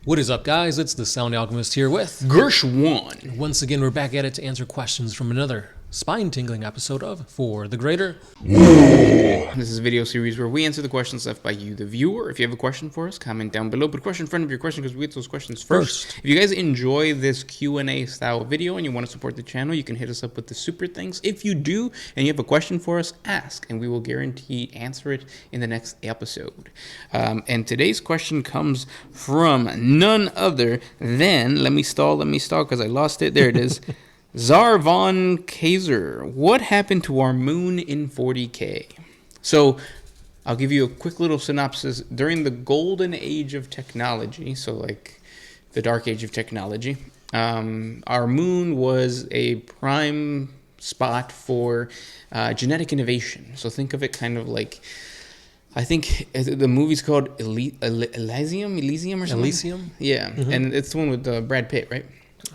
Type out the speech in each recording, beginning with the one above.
What is up, guys? It's the Sound Alchemist here with Gersh1. Once again, we're back at it to answer questions from another spine-tingling episode of For the Greater. This is a video series where we answer the questions left by you, the viewer. If you have a question for us, comment down below. Put a question in front of your question because we get those questions first. If you guys enjoy this Q&A style video and you want to support the channel, you can hit us up with the super things. If you do and you have a question for us, ask, and we will guarantee answer it in the next episode. And today's question comes from none other than, let me stall because I lost it. There it is. Czar von Kaiser, what happened to our moon in 40K? So I'll give you a quick little synopsis. During the golden age of technology, so like the dark age of technology, our moon was a prime spot for genetic innovation. So think of it kind of like, I think the movie's called Elysium or something? Elysium? Yeah, and it's the one with Brad Pitt, right?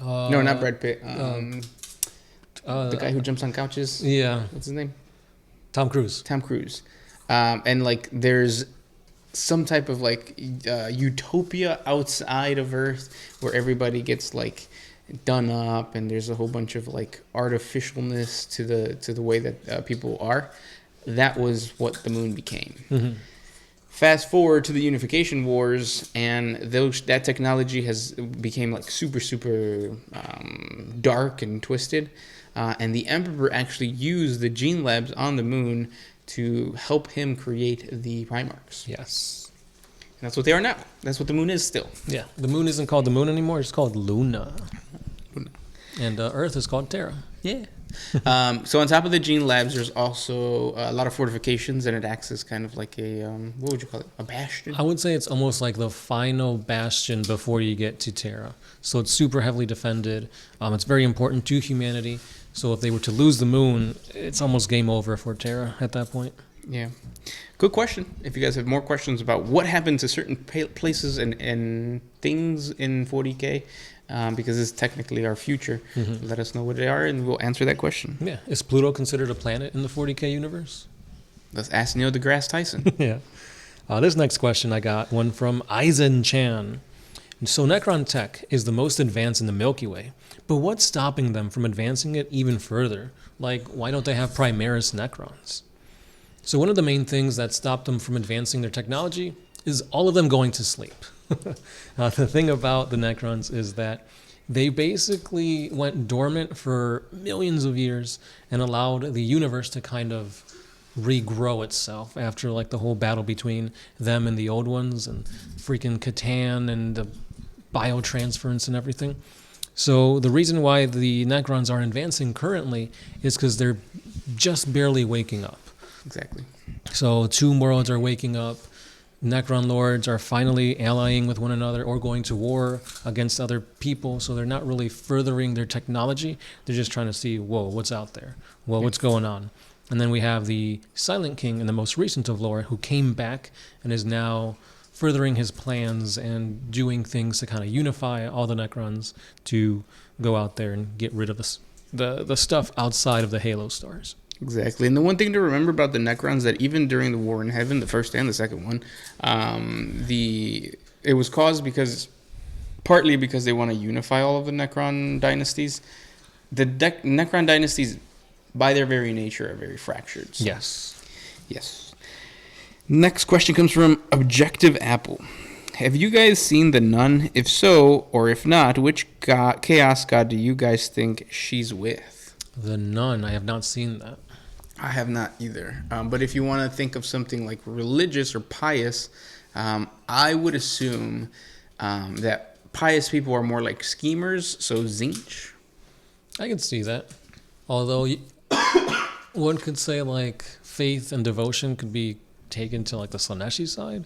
No, not Brad Pitt. The guy who jumps on couches. Yeah. What's his name? Tom Cruise. Tom Cruise. And like there's some type of like utopia outside of Earth where everybody gets like done up and there's a whole bunch of like artificialness to the way that people are. That was what the moon became. Mm-hmm. Fast forward to the Unification Wars, and that technology became like super dark and twisted. And the Emperor actually used the gene labs on the moon to help him create the Primarchs. Yes. And that's what they are now. That's what the moon is still. Yeah. The moon isn't called the moon anymore. It's called Luna. And Earth is called Terra. Yeah. So on top of the gene labs, there's also a lot of fortifications, and it acts as kind of like a, what would you call it? A bastion? I would say it's almost like the final bastion before you get to Terra. So it's super heavily defended. It's very important to humanity. So if they were to lose the moon, it's almost game over for Terra at that point. Yeah. Good question. If you guys have more questions about what happened to certain places and things in 40K, because it's technically our future, let us know what they are and we'll answer that question. Yeah. Is Pluto considered a planet in the 40K universe? Let's ask Neil deGrasse Tyson. Yeah. This next question I got one from Eisen Chan. So Necron tech is the most advanced in the Milky Way, but what's stopping them from advancing it even further? Like, why don't they have Primaris Necrons? So one of the main things that stopped them from advancing their technology is all of them going to sleep. The thing about the Necrons is that they basically went dormant for millions of years and allowed the universe to kind of regrow itself after like the whole battle between them and the old ones and freaking Catan and the biotransference and everything. So the reason why the Necrons are advancing currently is because they're just barely waking up. Exactly. So two worlds are waking up. Necron lords are finally allying with one another or going to war against other people. So they're not really furthering their technology. They're just trying to see, whoa, what's out there? Well, what's going on? And then we have the Silent King in the most recent of lore who came back and is now furthering his plans and doing things to kind of unify all the Necrons to go out there and get rid of the stuff outside of the Halo stars. Exactly. And the one thing to remember about the Necrons that even during the War in Heaven, the first and the second one, it was caused partly because they want to unify all of the Necron dynasties. The Necron dynasties, by their very nature, are very fractured. So. Yes. Next question comes from Objective Apple. Have you guys seen The Nun? If so, or if not, which chaos god do you guys think she's with? The Nun, I have not seen that. I have not either. But if you want to think of something like religious or pious, I would assume that pious people are more like schemers, so Tzeentch. I can see that. Although one could say like faith and devotion could be taken to like the Slaneshi side.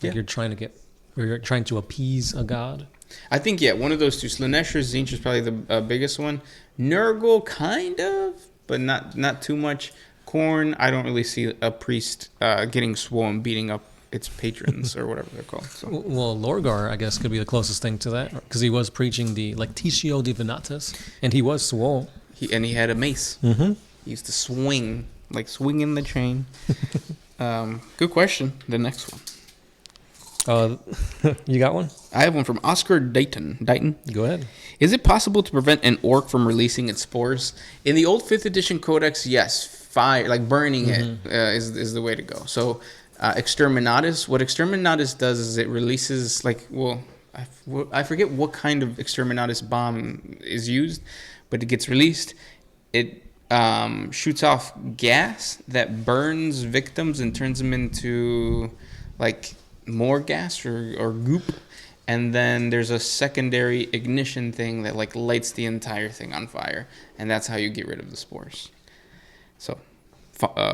Like you're trying to appease a god. I think, one of those two. Slanesh or Tzeentch is probably the biggest one. Nurgle, kind of, but not too much. Khorne, I don't really see a priest getting swole beating up its patrons or whatever they're called. So. Well, Lorgar, I guess, could be the closest thing to that because he was preaching the Lectitio Divinatus, and he was swole. He had a mace. Mm-hmm. He used to swing, like swinging the chain. Good question. The next one. You got one? I have one from Oscar Dayton. Go ahead. Is it possible to prevent an orc from releasing its spores? In the old 5th edition codex, yes. Fire, like burning it, is the way to go. So, Exterminatus, what Exterminatus does is it releases, I forget what kind of Exterminatus bomb is used, but it gets released. It shoots off gas that burns victims and turns them into, more gas or goop. And then there's a secondary ignition thing that lights the entire thing on fire, and that's how you get rid of the spores. So,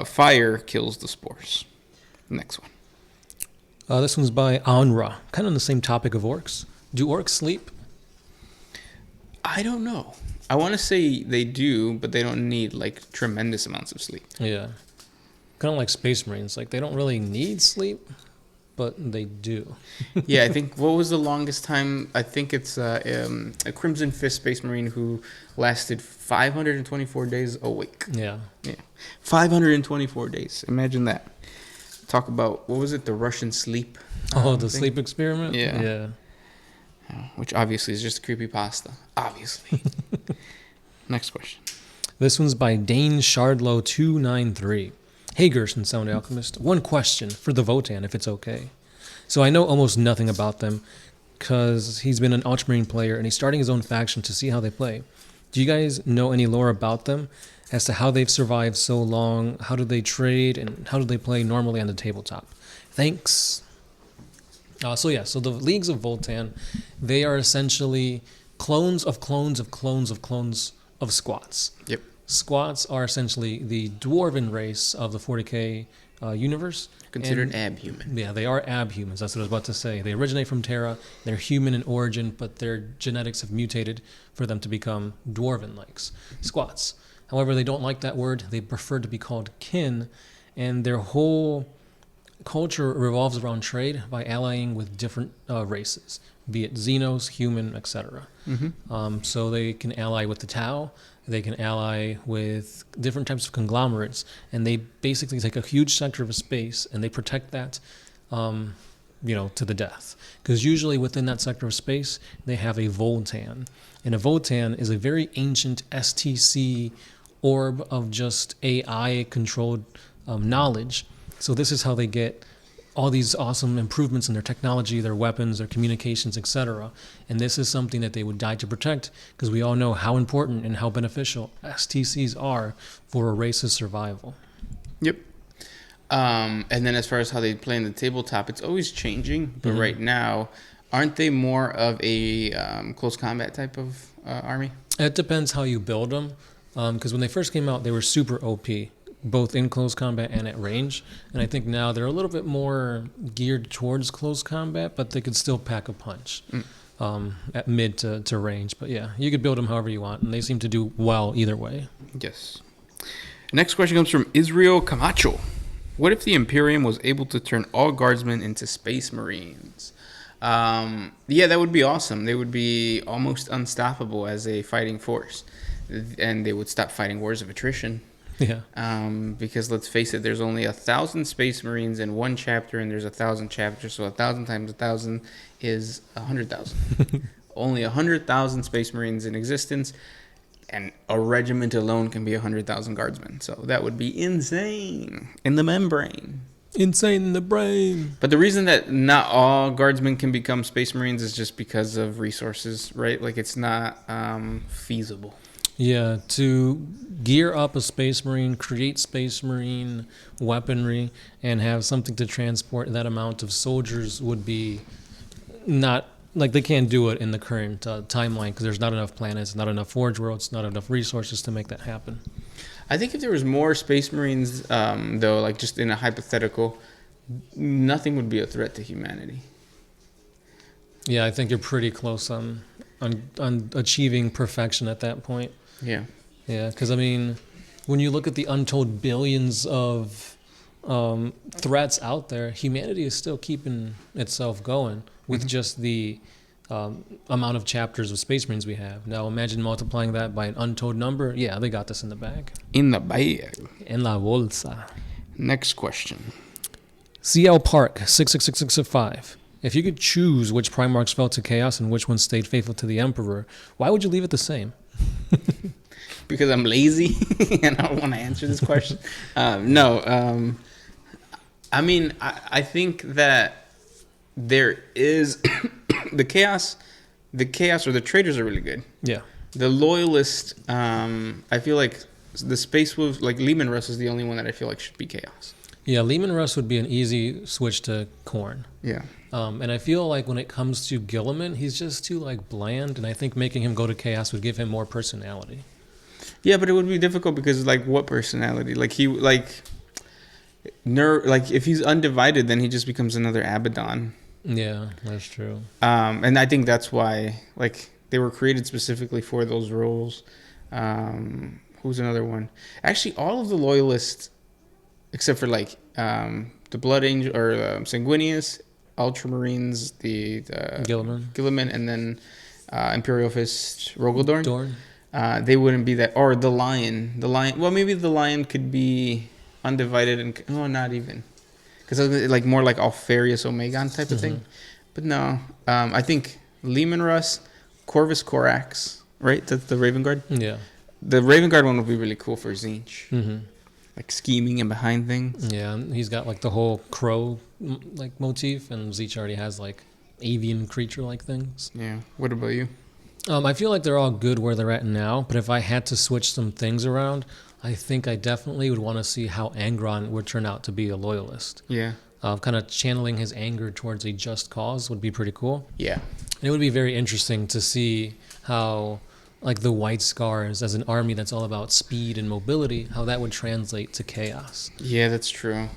fire kills the spores. Next one. This one's by Anra, kind of on the same topic of orcs. Do orcs sleep? I don't know. I want to say they do, but they don't need tremendous amounts of sleep. Yeah, kind of like Space Marines. They don't really need sleep, but they do. Yeah, I think, what was the longest time? I think it's a Crimson Fist Space Marine who lasted 524 days awake. Yeah. 524 days. Imagine that. Talk about, what was it, the Russian sleep? The sleep experiment? Yeah. Which obviously is just a creepypasta. Obviously. Next question. This one's by Dane Shardlow 293. Hey, Gerson, Sound Alchemist. One question for the Votann, if it's okay. So I know almost nothing about them because he's been an Ultramarine player and he's starting his own faction to see how they play. Do you guys know any lore about them as to how they've survived so long? How do they trade and how do they play normally on the tabletop? Thanks. So the Leagues of Votann, they are essentially clones of clones of clones of clones of squats. Yep. Squats are essentially the dwarven race of the 40K universe. Considered abhuman. Yeah, they are abhumans. That's what I was about to say. They originate from Terra. They're human in origin, but their genetics have mutated for them to become dwarven-like squats. However, they don't like that word. They prefer to be called kin, and their whole culture revolves around trade by allying with different races, be it Xenos, human, etc. So they can ally with the Tau. They can ally with different types of conglomerates, and they basically take a huge sector of a space and they protect that, to the death. Because usually within that sector of space, they have a Votann. And a Votann is a very ancient STC orb of just AI-controlled knowledge. So this is how they get all these awesome improvements in their technology, their weapons, their communications, etc. And this is something that they would die to protect because we all know how important and how beneficial STCs are for a race's survival. Yep. And then as far as how they play in the tabletop, it's always changing. But right now, aren't they more of a close combat type of army? It depends how you build them. Because when they first came out, they were super OP, both in close combat and at range. And I think now they're a little bit more geared towards close combat, but they could still pack a punch at mid to range. But yeah, you could build them however you want, and they seem to do well either way. Yes. Next question comes from Israel Camacho. What if the Imperium was able to turn all guardsmen into Space Marines? Yeah, that would be awesome. They would be almost unstoppable as a fighting force. And they would stop fighting wars of attrition. Yeah. Because let's face it, there's only 1,000 Space Marines in one chapter, and there's 1,000 chapters, so 1,000 times 1,000 is 100,000. Only 100,000 Space Marines in existence, and a regiment alone can be 100,000 guardsmen. So that would be insane in the membrane. Insane in the brain. But the reason that not all guardsmen can become Space Marines is just because of resources, right? It's not feasible. Yeah, to gear up a Space Marine, create Space Marine weaponry, and have something to transport that amount of soldiers would be not, they can't do it in the current timeline because there's not enough planets, not enough Forge Worlds, not enough resources to make that happen. I think if there was more Space Marines, though, just in a hypothetical, nothing would be a threat to humanity. Yeah, I think you're pretty close on achieving perfection at that point. Yeah. Yeah, because, when you look at the untold billions of threats out there, humanity is still keeping itself going with just the amount of chapters of Space Marines we have. Now, imagine multiplying that by an untold number. Yeah, they got this in the bag. In the bag. En la bolsa. Next question. CL Park 66665. If you could choose which Primarchs fell to chaos and which ones stayed faithful to the Emperor, why would you leave it the same? Because I'm lazy and I don't want to answer this question. No. I mean, I think that there is the chaos or the traitors are really good. Yeah. The loyalist, I feel like the Space Wolves, like Lehman Russ is the only one that I feel like should be chaos. Yeah, Lehman Russ would be an easy switch to Khorne. Yeah. And I feel like when it comes to Gilliman, he's just too like bland, and I think making him go to chaos would give him more personality. Yeah, but it would be difficult because like what personality? Like if he's undivided, then he just becomes another Abaddon. Yeah, that's true. And I think that's why like they were created specifically for those roles. Who's another one? Actually, all of the loyalists, except for like the Blood Angel or Sanguinius, Ultramarines, the Gilliman, and then Imperial Fist Rogaldorn. They wouldn't be that, or the Lion. Well, maybe the Lion could be undivided and not even, because like more like Alfarius Omegon type of thing. But no, I think Lehman Russ, Corvus Corax, right? That's the Raven Guard. Yeah, the Raven Guard one would be really cool for Tzeentch. Like scheming and behind things. Yeah, and he's got like the whole crow like motif, and Tzeentch already has like avian creature like things. Yeah. What about you? I feel like they're all good where they're at now, but if I had to switch some things around, I think I definitely would want to see how Angron would turn out to be a loyalist. Yeah. Kind of channeling his anger towards a just cause would be pretty cool. Yeah. And it would be very interesting to see how, like, the White Scars as an army that's all about speed and mobility, how that would translate to chaos. Yeah, that's true.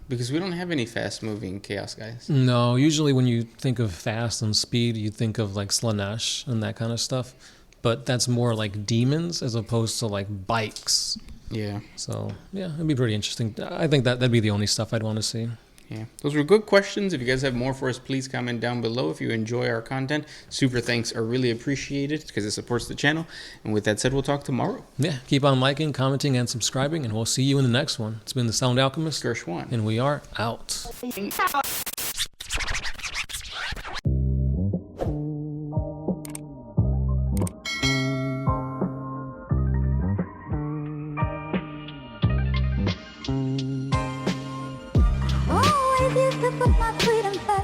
Because we don't have any fast-moving chaos guys. No, usually when you think of fast and speed, you think of, like, Slanesh and that kind of stuff. But that's more like demons as opposed to, like, bikes. Yeah. So, yeah, it'd be pretty interesting. I think that'd be the only stuff I'd want to see. Yeah, those were good questions. If you guys have more for us, please comment down below. If you enjoy our content, super thanks are really appreciated because it supports the channel. And with that said, we'll talk tomorrow. Yeah, keep on liking, commenting, and subscribing, and we'll see you in the next one. It's been the Sound Alchemist, Gershwan, and we are out. Oh, if you could put my freedom first.